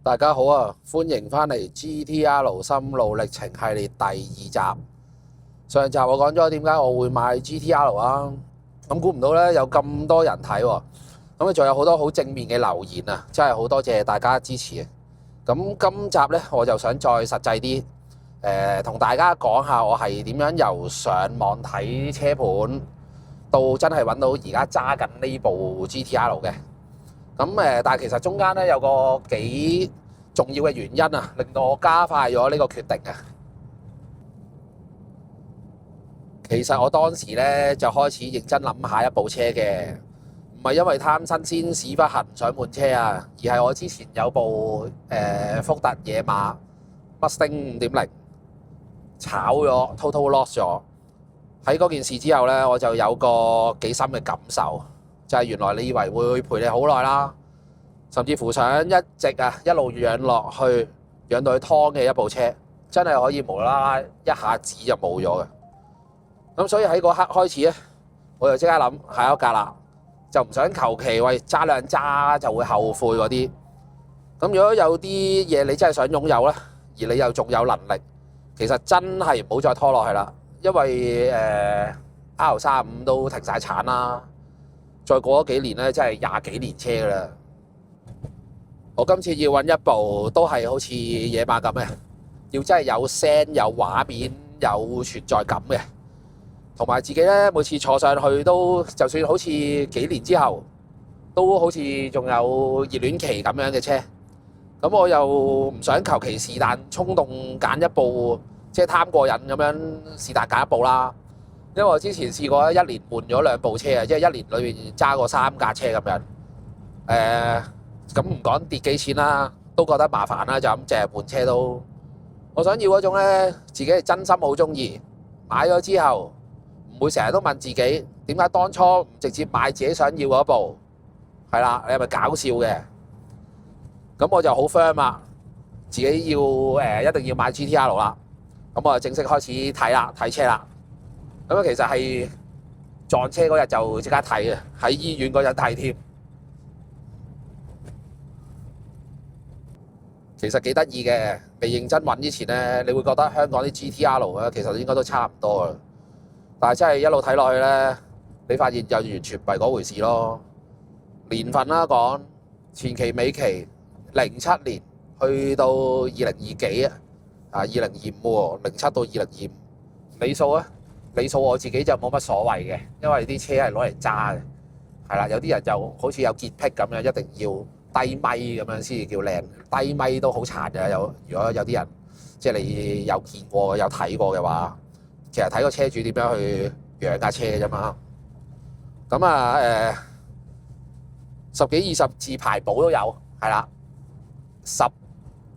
大家好啊，歡迎返嚟 GTR 心路歷程系列第2集。上集我講咗點解我會買 GTR 啊，咁估唔到呢，有咁多人睇喎，咁仲有好多好正面嘅留言啊，真係好多謝大家支持。咁今集呢，我就想再實際啲，同大家講下我係點樣由上網睇車盤到真係揾到而家揸緊呢部 GTR 嘅。咁但係其實中間咧有個幾重要嘅原因啊，令到我加快咗呢個決定啊。其實我當時咧就開始認真諗下一部車嘅，唔係因為貪新鮮屎忽痕想換車啊，而係我之前有部福特野馬 Mustang 5.0炒咗 total loss 咗。喺嗰件事之後咧，我就有個幾深嘅感受。就係原來你以為會陪你好耐啦，甚至乎想一直一路養落去，養到去劏嘅一部車，真係可以無啦啦一下子就冇咗嘅。咁所以喺嗰刻開始咧，我就即刻諗下一格啦，就唔想求其喂揸兩揸就會後悔嗰啲。咁如果有啲嘢你真係想擁有咧，而你又仲有能力，其實真係唔好再拖落去啦，因為R35都停晒產啦。再過咗幾年咧，真係20幾年車㗎啦。我今次要揾一部都係好似野馬咁嘅，要真係有聲、有畫面、有存在感嘅，同埋自己咧每次坐上去都，就算好似幾年之後，都好似仲有熱戀期咁樣嘅車。咁我又唔想求其是但衝動揀一部，即係貪過癮咁樣是但揀一部啦。因為我之前試過1年換咗2部車啊，即係1年裏面揸過3架車咁樣。咁唔講跌幾錢啦，都覺得麻煩啦，就咁淨係換車都。我想要嗰種咧，自己係真心好中意，買咗之後唔會成日都問自己點解當初唔直接買自己想要嗰部。係啦，你係咪搞笑嘅？咁我就好 firm 啦，自己要一定要買 GTR 啦。咁我就正式開始睇車啦。咁其實係撞車嗰日就即刻睇嘅，喺醫院嗰日睇添。其實幾得意嘅，未認真揾之前呢，你會覺得香港啲 GTR 咧，其實應該都差唔多啦。但係真係一路睇落去呢，你發現就完全唔係嗰回事咯。年份啦講，前期尾期07年去到2020幾啊，2025喎，07到2025尾數啊。里數我自己就冇乜所謂嘅，因為啲車係攞嚟揸嘅，係啦。有啲人就好似有潔癖咁樣，一定要低米咁樣先至叫靚，低米都好殘嘅。如果有啲人即係你有見過、有睇過嘅話，其實睇個車主點樣去養架車啫嘛。咁10幾20字排保都有，係啦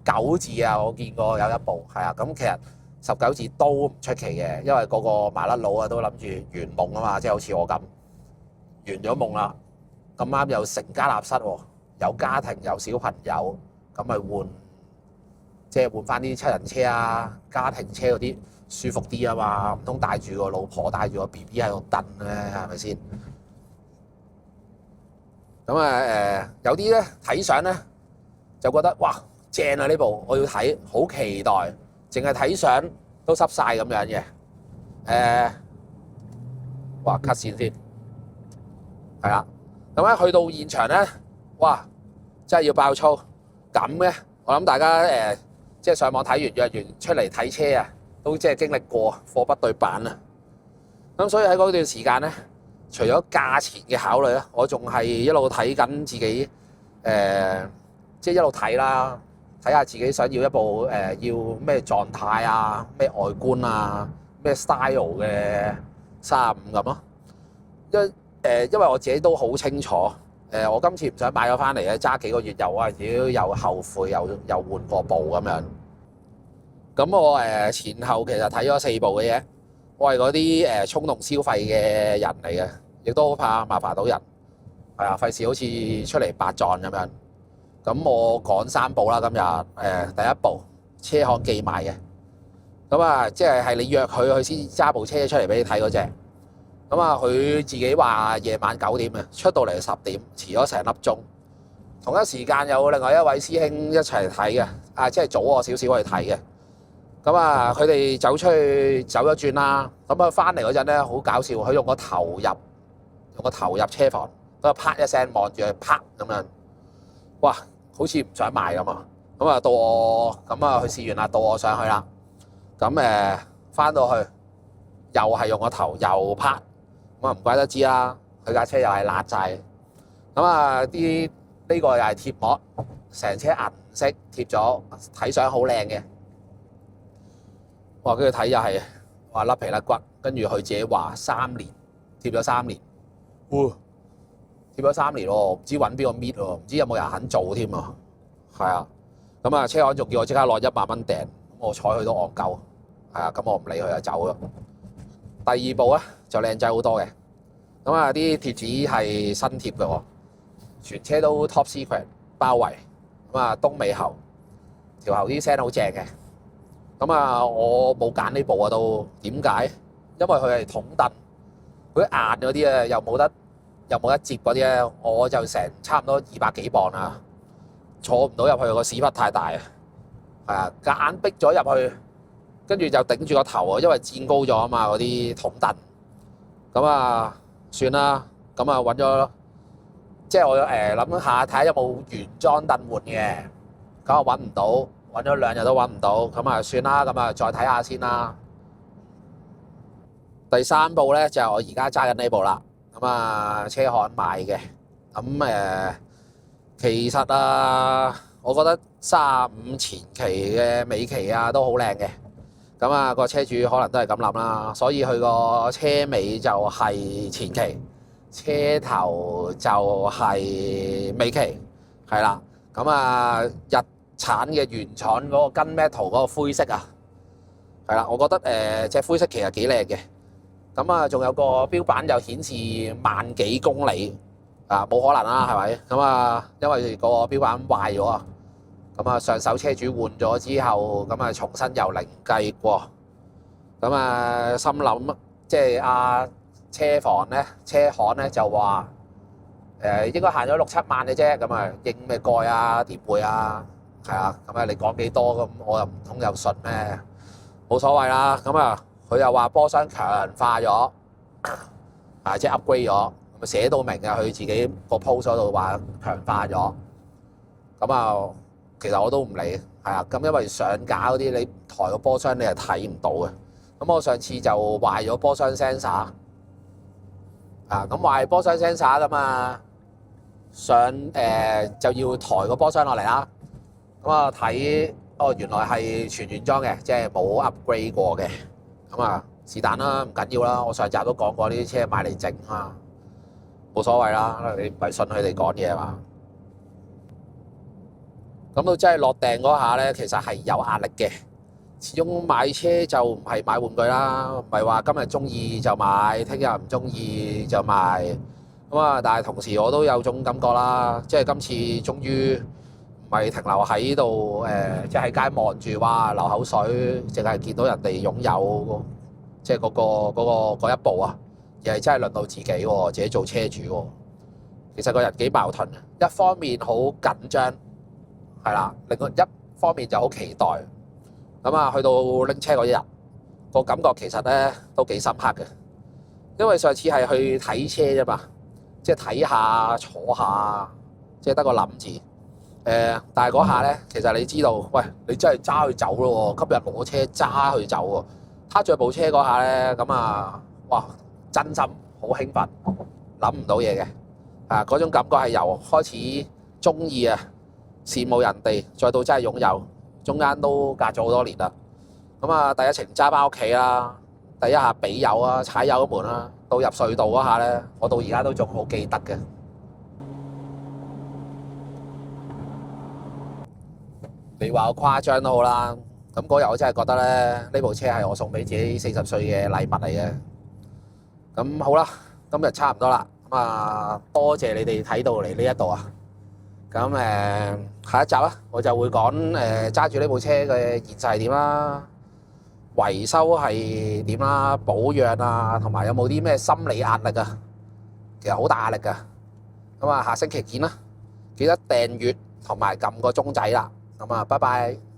，19字啊，我見過有一部，係啊。咁其實19字都唔出奇嘅，因為個個麻甩佬啊都諗住圓夢啊嘛，即係好似我咁圓咗夢啦。咁啱又成家立室喎，有家庭有小朋友，咁咪換翻啲7人車啊，家庭車嗰啲舒服啲啊嘛，唔通帶住個老婆帶住個 BB 喺度蹬咧，係咪先？咁有啲咧睇相咧就覺得哇正啊，呢部我要睇，好期待。淨係睇相都濕晒咁樣嘅，哇 cut 線先，係啦。咁去到現場咧，哇，真係要爆粗咁嘅。我諗大家即係上網睇完約完出嚟睇車啊，都即係經歷過貨不對版啊。咁所以喺嗰段時間咧，除咗價錢嘅考慮咧，我仲係一路睇緊自己即係一路睇啦。睇下自己想要一部要咩狀態啊，咩外觀啊，咩 style 嘅35咁咯。因為我自己都好清楚，我今次唔想買咗翻嚟咧，揸幾個月又後悔又換過部咁樣。咁我前後其實睇咗4部嘅啫。我係嗰啲衝動消費嘅人嚟嘅，亦都好怕麻煩到人，係啊，費事好似出嚟白撞咁樣。咁我講3部啦，今日第一部車行寄賣嘅，咁即係你約佢先揸部車出嚟俾你睇嗰隻。咁佢自己話夜晚9點嘅，出到嚟10點，遲咗成粒鐘。同一時間有另外一位師兄一齊睇嘅，即係早我少少去睇嘅。咁啊，佢哋走咗轉啦。咁啊，翻嚟嗰陣咧，好搞笑，佢用個頭入車房，咁啊啪一聲望住佢，啪咁樣，哇，好似唔想買咁啊！咁啊，到我咁啊，佢試完啦，到我上去啦。咁翻到去又係用個頭又啪，咁啊唔怪得知啦，佢架車又係辣晒。咁啊，呢個又係貼膜，成車銀色貼咗，睇相好靚嘅。哇！跟住睇又係話甩皮甩骨，跟住佢自己話3年貼咗3年，貼咗3年喎，唔知揾邊個搣喎，唔知有冇人肯做添啊？係啊，咁啊車行仲叫我即刻攞1萬蚊訂，我睬佢都戇鳩，係啊，咁我唔理佢就走咯。第二部咧就靚仔好多嘅，咁啊啲貼紙係新貼嘅喎，全車都 top secret 包圍，咁啊東尾喉條喉啲聲好正嘅。咁啊，我冇揀呢部啊，都點解？因為佢係筒凳，佢硬嗰啲啊，又冇得接嗰啲咧，我就成差唔多200幾磅啊，坐唔到入去，個屎忽太大啊，係啊，夾硬逼咗入去，跟住就頂住個頭啊，因為墊高咗啊嘛，嗰啲筒凳。咁啊，算啦，咁啊揾咗，即係我諗下睇下有冇原裝凳換嘅，咁啊揾唔到。揾咗2日都揾唔到，咁啊算啦，咁啊再睇下先啦。第3部咧就係我而家揸緊呢部啦，咁啊車行買嘅，咁其實我覺得35前期嘅尾期啊都好靚嘅，咁啊個車主可能都係咁諗啦，所以佢個車尾就係前期，車頭就係尾期，係啦，咁啊產嘅原廠嗰個 Gunmetal 嗰個灰色啊，係啦，我覺得隻灰色其實幾靚嘅。咁啊，仲有個標板又顯示萬幾公里啊，冇可能啦，係咪？咁啊，因為個標板壞咗啊，咁啊上手車主換咗之後，咁啊重新由零計過。咁啊心諗，即係車行咧就話應該限咗6-7萬嘅啫，咁啊應咩蓋啊墊背啊。係啊，咁你講幾多咁，我又唔通又信咩？冇所謂啦。咁啊，佢又話波箱強化咗，即係 upgrade 咗，咁寫到明啊，佢自己個 post 嗰度話強化咗。咁啊，其實我都唔理，係啊。咁因為上架嗰啲，你抬個波箱你係睇唔到嘅。咁我上次就壞咗波箱 sensor，咁壞波箱 sensor 㗎嘛，就要抬個波箱落嚟啦。咁啊睇，原來係全原裝嘅，即係冇 upgrade 過嘅。咁啊是但啦，唔緊要啦。我上集都講過呢啲車買嚟整啊，冇所謂啦。你唔係信佢哋講嘢嘛？咁到真係落訂嗰下咧，其實係有壓力嘅。始終買車就唔係買玩具啦，唔係話今日中意就買，聽日唔中意就賣。咁啊，但係同時我都有種感覺啦，即係今次終於唔係停留喺度，即係喺街望住，哇流口水，淨係見到人哋擁有，即係嗰一步啊，而係真係輪到自己喎，自己做車主喎。其實個人幾矛盾，一方面好緊張，係啦，另外一方面就好期待。咁啊，去到拎車嗰一日，個感覺其實咧都幾深刻嘅，因為上次係去睇車啫嘛，即係睇下坐下，即係得個諗字。但係嗰下咧，其實你知道，喂，你真係揸佢走咯喎！今日攞車揸佢走喎，撻著部車嗰下咧，咁啊，哇，真心好興奮，諗唔到嘢嘅，嗰種感覺係由開始中意啊，羨慕人哋，再到真係擁有，中間都隔咗好多年啦。咁啊，第一程揸翻屋企啦，第一下俾油啊，踩油門啦，到入隧道嗰下咧，我到而家都仲好記得嘅。你話我誇張都好啦，咁嗰日我真係覺得咧，呢部車係我送俾自己40歲嘅禮物嚟嘅。咁好啦，今日差唔多啦，咁啊多謝你哋睇到嚟呢一度啊。咁下一集啊，我就會講揸住呢部車嘅現實係點啦，維修係點啦，保養啊，同埋有冇啲咩心理壓力啊？其實好大壓力㗎。咁啊，下星期見啦。記得訂閱同埋撳個鐘仔啦。咁啊，拜拜。